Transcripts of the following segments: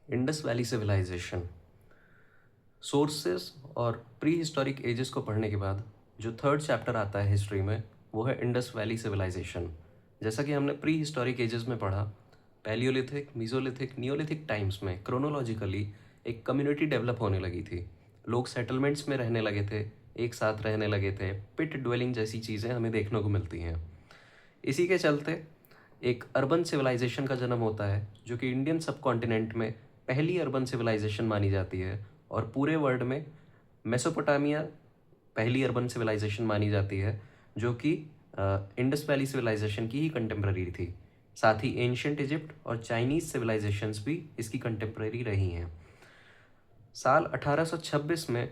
Indus valley civilization. Sources और pre historic ages को पढ़ने के बाद जो थर्ड चैप्टर आता है हिस्ट्री में वो है इंडस वैली सिविलाइजेशन। जैसा कि हमने प्री हिस्टोरिक एजेस में पढ़ा, पैलियोलिथिक, मीजोलिथिक, नियोलिथिक टाइम्स में क्रोनोलॉजिकली एक कम्युनिटी डेवलप होने लगी थी। लोग सेटलमेंट्स में रहने लगे थे, एक साथ रहने लगे थे, पिट ड्वेलिंग जैसी चीज़ें हमें देखने को मिलती हैं। इसी के चलते एक अर्बन सिविलाइजेशन का जन्म होता है जो कि इंडियन सब कॉन्टिनेंट में पहली अर्बन सिविलाइजेशन मानी जाती है, और पूरे वर्ल्ड में मेसोपोटामिया पहली अर्बन सिविलाइजेशन मानी जाती है जो कि इंडस वैली सिविलाइजेशन की ही कंटेम्प्रेरी थी। साथ ही एंशियंट इजिप्ट और चाइनीज़ सिविलाइजेशंस भी इसकी कंटेम्प्रेरी रही हैं। साल 1826 में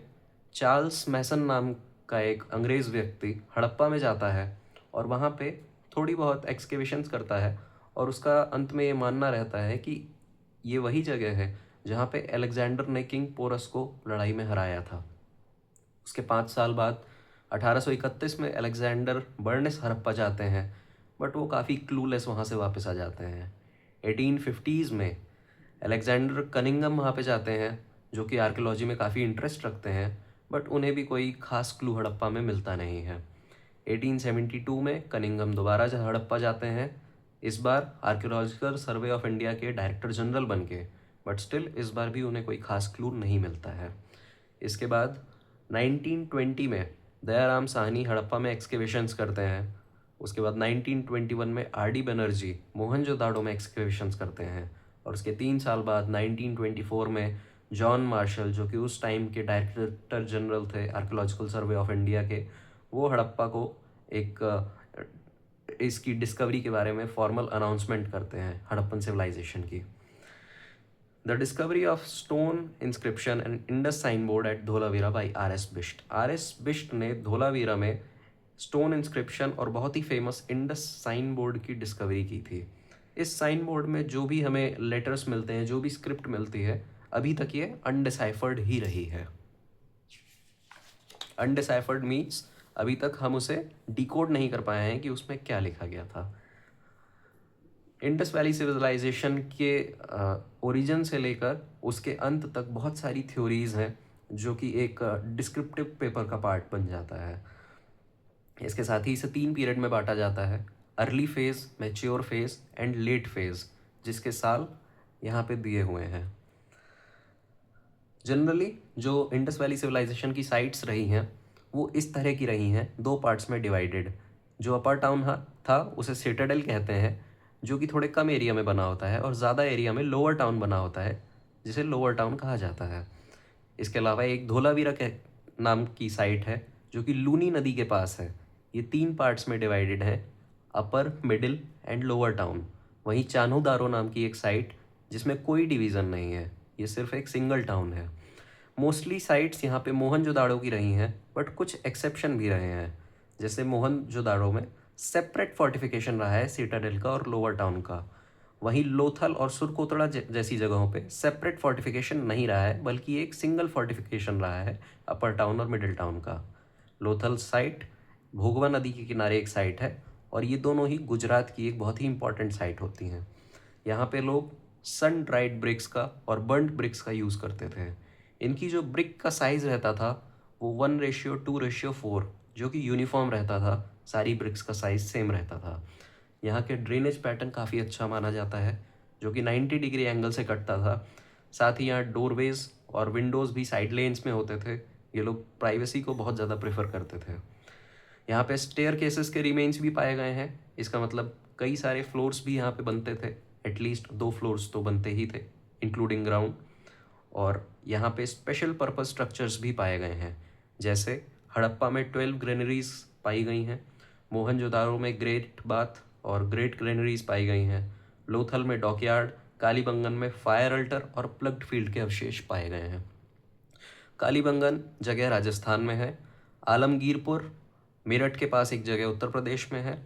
चार्ल्स मैसन नाम का एक अंग्रेज़ व्यक्ति हड़प्पा में जाता है और वहाँ पे थोड़ी बहुत एक्सकेवेशंस करता है, और उसका अंत में ये मानना रहता है कि ये वही जगह है जहाँ पे अलेक्जेंडर ने किंग पोरस को लड़ाई में हराया था। उसके 5 साल बाद 1831 में अलेक्जेंडर बर्निस हड़प्पा जाते हैं, बट वो काफ़ी क्लूलेस वहाँ से वापस आ जाते हैं। 1850s में अलेक्जेंडर कनिंगम वहाँ पे जाते हैं, जो कि आर्कियोलॉजी में काफ़ी इंटरेस्ट रखते हैं, बट उन्हें भी कोई खास क्लू हड़प्पा में मिलता नहीं है। 1872 में कनिंगम दोबारा हड़प्पा जाते हैं, इस बार आर्कियोलॉजिकल सर्वे ऑफ इंडिया के डायरेक्टर जनरल बन के, बट स्टिल इस बार भी उन्हें कोई खास क्लू नहीं मिलता है। इसके बाद 1920 में दयाराम साहनी हड़प्पा में एक्सकेवेशंस करते हैं। उसके बाद 1921 में आर डी बनर्जी मोहनजोदाड़ो में एक्सकेवेशंस करते हैं, और उसके 3 साल बाद 1924 में जॉन मार्शल, जो कि उस टाइम के डायरेक्टर जनरल थे आर्कियोलॉजिकल सर्वे ऑफ इंडिया के, वो हड़प्पा को एक इसकी डिस्कवरी के बारे में फॉर्मल अनाउंसमेंट करते हैं हड़प्पन सिविलाइजेशन की। The discovery of stone inscription and Indus sign board at Dholavira by R S Bisht. R S Bisht ने धोलावीरा में स्टोन इंस्क्रिप्शन और बहुत ही फेमस इंडस साइन बोर्ड की डिस्कवरी की थी। इस साइन बोर्ड में जो भी हमें लेटर्स मिलते हैं, जो भी स्क्रिप्ट मिलती है, अभी तक ये अनडिसाइफर्ड ही रही है। अनडिसाइफर्ड मीन्स अभी तक हम उसे डिकोड नहीं कर पाए हैं कि उसमें क्या लिखा गया था। इंडस वैली सिविलाइजेशन के ओरिजिन से लेकर उसके अंत तक बहुत सारी थ्योरीज हैं जो कि एक डिस्क्रिप्टिव पेपर का पार्ट बन जाता है। इसके साथ ही इसे 3 पीरियड में बांटा जाता है: early phase, mature phase and let phase, जिसके साल यहाँ पे दिए हुए हैं। जनरली जो इंडस वैली सिविलाइजेशन की साइट्स रही हैं वो इस तरह की रही हैं, 2 पार्ट्स में डिवाइडेड। जो अपर टाउन था उसे सिटाडेल कहते हैं, जो कि थोड़े कम एरिया में बना होता है, और ज़्यादा एरिया में लोअर टाउन बना होता है, जिसे लोअर टाउन कहा जाता है। इसके अलावा एक धोलावीरा के नाम की साइट है जो कि लूनी नदी के पास है। ये 3 पार्ट्स में डिवाइडेड है: अपर, मिडिल एंड लोअर टाउन। वहीं चान्होदारो नाम की एक साइट जिसमें कोई डिवीज़न नहीं है, ये सिर्फ एक सिंगल टाउन है। मोस्टली साइट्स यहाँ पे मोहनजोदाड़ो की रही हैं, बट कुछ एक्सेप्शन भी रहे हैं। जैसे मोहनजोदाड़ो में सेपरेट फोर्टिफिकेशन रहा है सिटाडेल का और लोअर टाउन का। वहीं लोथल और सुरकोतड़ा जैसी जगहों पे सेपरेट फोर्टिफिकेशन नहीं रहा है, बल्कि एक सिंगल फोर्टिफिकेशन रहा है अपर टाउन और मिडिल टाउन का। लोथल साइट भोगवा नदी के किनारे एक साइट है, और ये दोनों ही गुजरात की एक बहुत ही इंपॉर्टेंट साइट होती हैं। यहाँ पे लोग सन ड्राइड ब्रिक्स का और बर्न्ड ब्रिक्स का यूज़ करते थे। इनकी जो ब्रिक का साइज़ रहता था वो 1:2:4, जो कि यूनिफॉर्म रहता था, सारी ब्रिक्स का साइज़ सेम रहता था। यहाँ के ड्रेनेज पैटर्न काफ़ी अच्छा माना जाता है, जो कि 90 डिग्री एंगल से कटता था। साथ ही यहाँ डोरवेज और विंडोज़ भी साइड लेन्स में होते थे। ये लोग प्राइवेसी को बहुत ज़्यादा प्रेफर करते थे। यहाँ पे स्टेयर केसेस के रिमेन्स भी पाए गए हैं। इसका मतलब कई सारे फ्लोर्स भी यहाँ पे बनते थे, एटलीस्ट 2 फ्लोर्स तो बनते ही थे, इंक्लूडिंग ग्राउंड। और यहाँ पे स्पेशल पर्पस स्ट्रक्चर्स भी पाए गए हैं, जैसे हड़प्पा में 12 ग्रेनरीज पाई गई हैं, मोहनजोदारो में ग्रेट बाथ और ग्रेट ग्रेनरीज पाई गई हैं, लोथल में डॉकयार्ड, कालीबंगन में फायर अल्टर और प्लग्ड फील्ड के अवशेष पाए गए हैं। कालीबंगन जगह राजस्थान में है, आलमगीरपुर मेरठ के पास एक जगह उत्तर प्रदेश में है,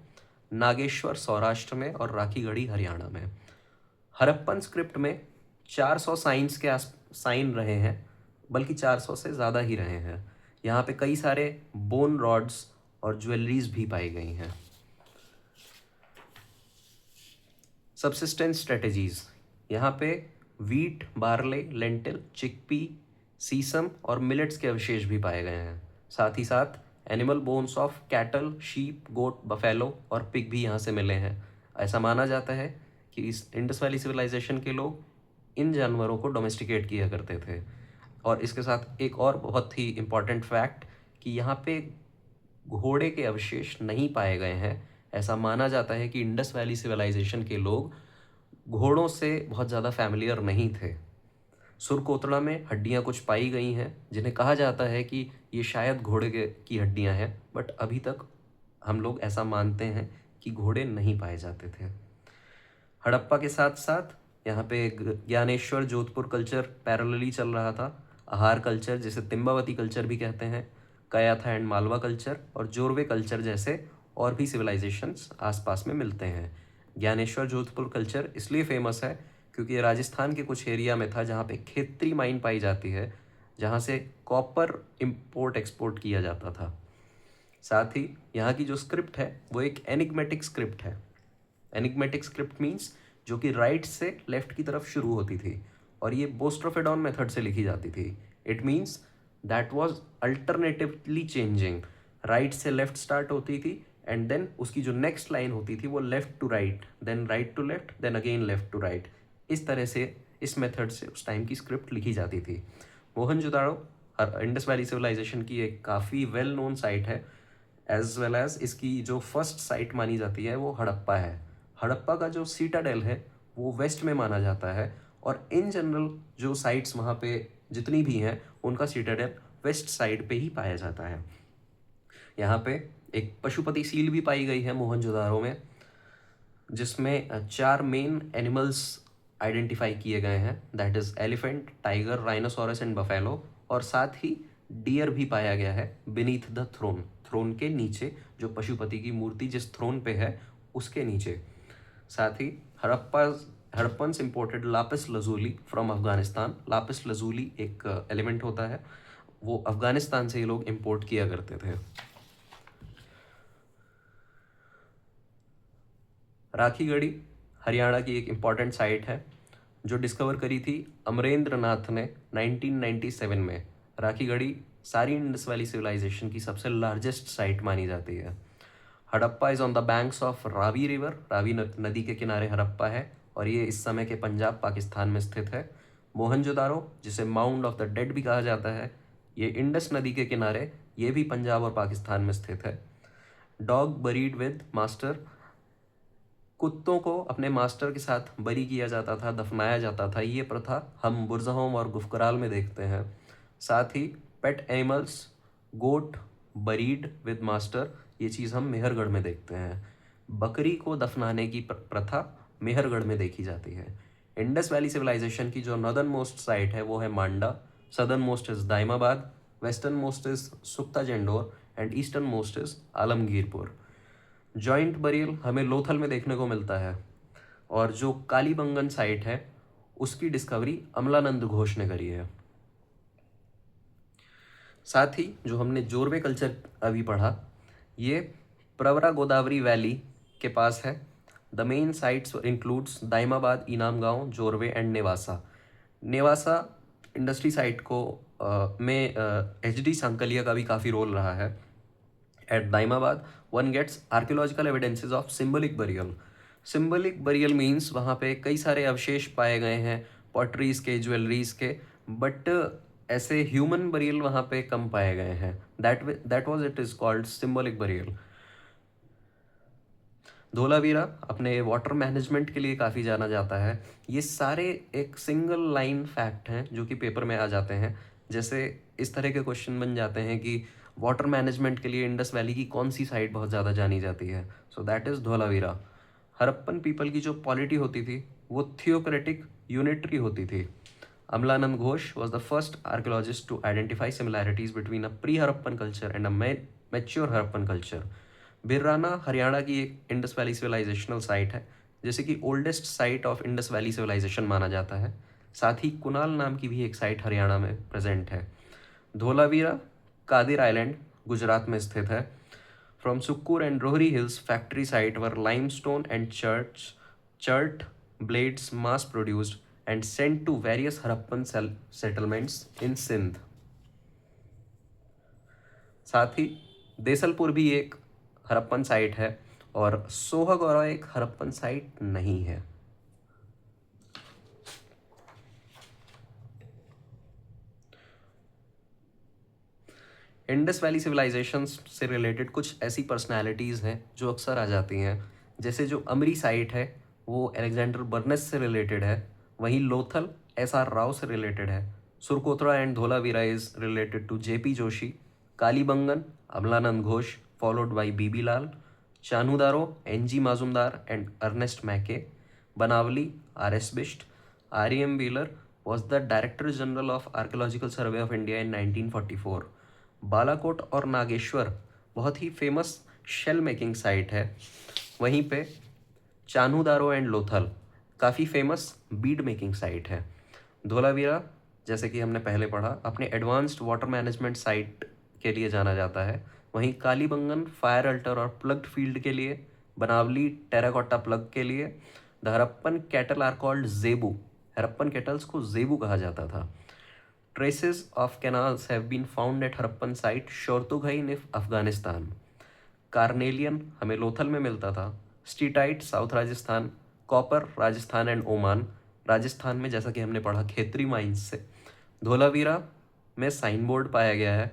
नागेश्वर सौराष्ट्र में, और राखीगढ़ी हरियाणा में। हड़प्पन स्क्रिप्ट में 400 साइंस के साइन रहे हैं, बल्कि 400 से ज़्यादा ही रहे हैं। यहाँ पे कई सारे बोन रॉड्स और ज्वेलरीज भी पाई गई हैं। सबसिस्टेंस स्ट्रेटजीज, यहाँ पे वीट, बार्ले, लेंटिल, चिकपी, सीसम और मिलेट्स के अवशेष भी पाए गए हैं। साथ ही साथ animal bones of cattle, sheep, goat, buffalo और पिग भी यहाँ से मिले हैं। ऐसा माना जाता है कि इस इंडस वैली सिविलाइजेशन के लोग इन जानवरों को डोमेस्टिकेट किया करते थे। और इसके साथ एक और बहुत ही इम्पॉर्टेंट फैक्ट कि यहाँ पे घोड़े के अवशेष नहीं पाए गए हैं। ऐसा माना जाता है कि इंडस वैली सिविलाइजेशन के लोग घोड़ों से बहुत ज़्यादा फैमिलियर नहीं थे। सुरकोतड़ा में हड्डियाँ कुछ पाई गई हैं जिन्हें कहा जाता है कि ये शायद घोड़े की हड्डियाँ हैं, बट अभी तक हम लोग ऐसा मानते हैं कि घोड़े नहीं पाए जाते थे। हड़प्पा के साथ साथ यहाँ पे ज्ञानेश्वर जोधपुर कल्चर पैरेलली चल रहा था। आहार कल्चर, जिसे तिम्बावती कल्चर भी कहते हैं, कयाथा एंड मालवा कल्चर और जोरवे कल्चर जैसे और भी सिविलाइजेशंस आसपास में मिलते हैं। ज्ञानेश्वर जोधपुर कल्चर इसलिए फेमस है क्योंकि ये राजस्थान के कुछ एरिया में था जहाँ पे खेतरी माइन पाई जाती है, जहाँ से कॉपर इंपोर्ट एक्सपोर्ट किया जाता था। साथ ही यहाँ की जो स्क्रिप्ट है वो एक एनिग्मेटिक स्क्रिप्ट है। एनिग्मेटिक स्क्रिप्ट मीन्स जो कि राइट से लेफ्ट की तरफ शुरू होती थी और ये बोस्ट्रोफेडॉन मेथड से लिखी जाती थी। It means that was alternatively changing. Right से लेफ्ट स्टार्ट होती थी एंड देन उसकी जो नेक्स्ट लाइन होती थी वो left to right, then right to left, then again left to right. इस तरह से इस मेथड से उस टाइम की स्क्रिप्ट लिखी जाती थी। मोहनजोदाड़ो इंडस वैली सिविलाइजेशन की एक काफ़ी वेल नोन साइट है, एज वेल एज इसकी जो फर्स्ट साइट मानी जाती है वो हड़प्पा है। हड़प्पा का जो सीटाडेल है वो वेस्ट में माना जाता है और इन जनरल जो साइट्स वहाँ पे जितनी भी हैं उनका सीटाडेल वेस्ट साइड पे ही पाया जाता है। यहाँ पे एक पशुपति सील भी पाई गई है मोहनजोदारो में, जिसमें 4 मेन एनिमल्स आइडेंटिफाई किए गए हैं, that is elephant, tiger, rhinoceros and buffalo. और साथ ही डियर भी पाया गया है बीनीथ द थ्रोन, थ्रोन के नीचे, जो पशुपति की मूर्ति जिस थ्रोन पे है उसके नीचे। साथ ही Harappans imported lapis lazuli from Afghanistan. Lapis lazuli एक एलिमेंट होता है, वो अफगानिस्तान से ये लोग इंपोर्ट किया करते थे। राखीगढ़ी हरियाणा की एक इम्पॉर्टेंट साइट है जो डिस्कवर करी थी अमरेंद्र नाथ ने 1997 में। राखीगढ़ी सारी इंडस वैली सिविलाइजेशन की सबसे लार्जेस्ट साइट मानी जाती है। Harappa is on the banks of Ravi river, Ravi नदी के किनारे हड़प्पा है और ये इस समय के पंजाब पाकिस्तान में स्थित है। मोहनजोदारो, जिसे माउंड ऑफ द डेड भी कहा जाता है, ये इंडस नदी के किनारे, ये भी पंजाब और पाकिस्तान में स्थित है। डॉग बरीड विद मास्टर, कुत्तों को अपने मास्टर के साथ बरी किया जाता था, दफनाया जाता था। ये प्रथा हम बुरज़होम और गुफकराल में देखते हैं। साथ ही pet animals, goat buried with master, ये चीज़ हम मेहरगढ़ में देखते हैं। बकरी को दफनाने की प्रथा मेहरगढ़ में देखी जाती है। इंडस वैली सिविलाइजेशन की जो नॉर्दर्न मोस्ट साइट है वो है Manda, southern most is Daimabad, western most is सुक्ता Dor and eastern most is Alamgirpur. Joint burial हमें लोथल में देखने को मिलता है और जो कालीबंगन साइट है उसकी डिस्कवरी अमलानंद घोष ने करी है। साथ ही जो हमने जोरवे कल्चर अभी पढ़ा, ये प्रवरा गोदावरी वैली के पास है। The main sites includes Daimabad, Inamgaon, Jorwe and Nevasa. Nevasa industry site को में HD सांकलिया का भी काफ़ी रोल रहा है। At Daimabad, one gets archaeological evidences of symbolic burial. Symbolic burial means वहाँ पे कई सारे अवशेष पाए गए हैं पॉटरीज के, ज्वेलरीज के, बट ऐसे ह्यूमन बरियल वहाँ पे कम पाए गए हैं। That was it is called symbolic burial. Dholavira अपने वाटर मैनेजमेंट के लिए काफ़ी जाना जाता है। ये सारे एक सिंगल लाइन फैक्ट हैं जो कि पेपर में आ जाते हैं। जैसे इस तरह के क्वेश्चन बन जाते हैं कि वाटर मैनेजमेंट के लिए इंडस वैली की कौन सी साइट बहुत ज़्यादा जानी जाती है, so that is Dholavira. Harappan people की जो पॉलिटी होती थी वो थियोक्रेटिक यूनिटरी होती थी। Amalananda Ghosh was the first archaeologist to identify similarities between a pre Harappan culture and a mature Harappan culture. Birrana Haryana की एक इंडस वैली सिविलाइजेशनल साइट है, जैसे कि oldest site of Indus valley civilisation माना जाता है। साथ ही कुनाल नाम की भी एक साइट हरियाणा में प्रेजेंट है। धोलावीरा कादिर आइलैंड गुजरात में स्थित है। From Sukkur and Rohri hills factory site where limestone and chert blades mass produced and sent to various Harappan settlements in Sindh. साथ ही देसलपुर भी एक हड़प्पन साइट है और सोहगौरा एक हड़प्पन साइट नहीं है। इंडस वैली सिविलाइजेशन से रिलेटेड कुछ ऐसी पर्सनालिटीज़ हैं जो अक्सर आ जाती हैं, जैसे जो अमरी साइट है वो अलेक्जेंडर बर्नेस से रिलेटेड है, वहीं लोथल SR राव से रिलेटेड है, Surkotada and Dholavira is related to JP Joshi, Kalibangan Amalananda Ghosh followed by BB Lal, Chanhudaro NG Majumdar and Ernest Mackay, Banawali RS Bisht, REM Wheeler was the Director General of Archaeological Survey of India in 1944। Balakot और नागेश्वर बहुत ही फेमस शेल मेकिंग साइट है, वहीं पे चानूदारो and Lothal काफ़ी famous bead making site है। धोलावीरा जैसे कि हमने पहले पढ़ा अपने एडवांस्ड वाटर मैनेजमेंट साइट के लिए जाना जाता है, वहीं कालीबंगन फायर अल्टर और प्लग्ड फील्ड के लिए, बनावली टेराकोटा प्लग के लिए। The Harappan cattle are called zebu, Harappan kettles को जेबू कहा जाता था। Traces of canals have been found at Harappan site शोरतुगाई in Afghanistan. Carnelian हमें लोथल में मिलता था, steatite south Rajasthan, copper Rajasthan and Oman, Rajasthan में जैसा कि हमने पढ़ा खेतरी माइंस से। धोलावीरा में साइन बोर्ड पाया गया है।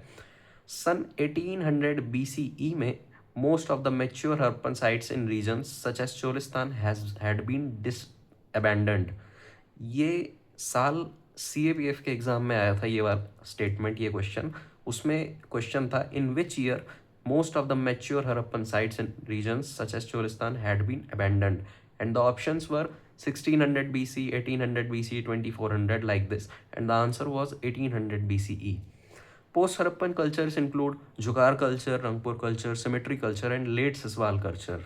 सन 1800 BCE में most of the mature Harappan sites in regions such as Cholistan had been disabandoned. ये साल CAPF के एग्ज़ाम में आया था ये वाला स्टेटमेंट, ये क्वेश्चन। उसमें क्वेश्चन था in which year most of the mature Harappan sites in regions such as Cholistan had been abandoned, and the options were 1600 BC, 1800 BC, 2400 like this, and the answer was 1800 BCE। Post-Harappan cultures include Jugar culture, Rangpur culture, Cemetery culture, and late Siswal culture।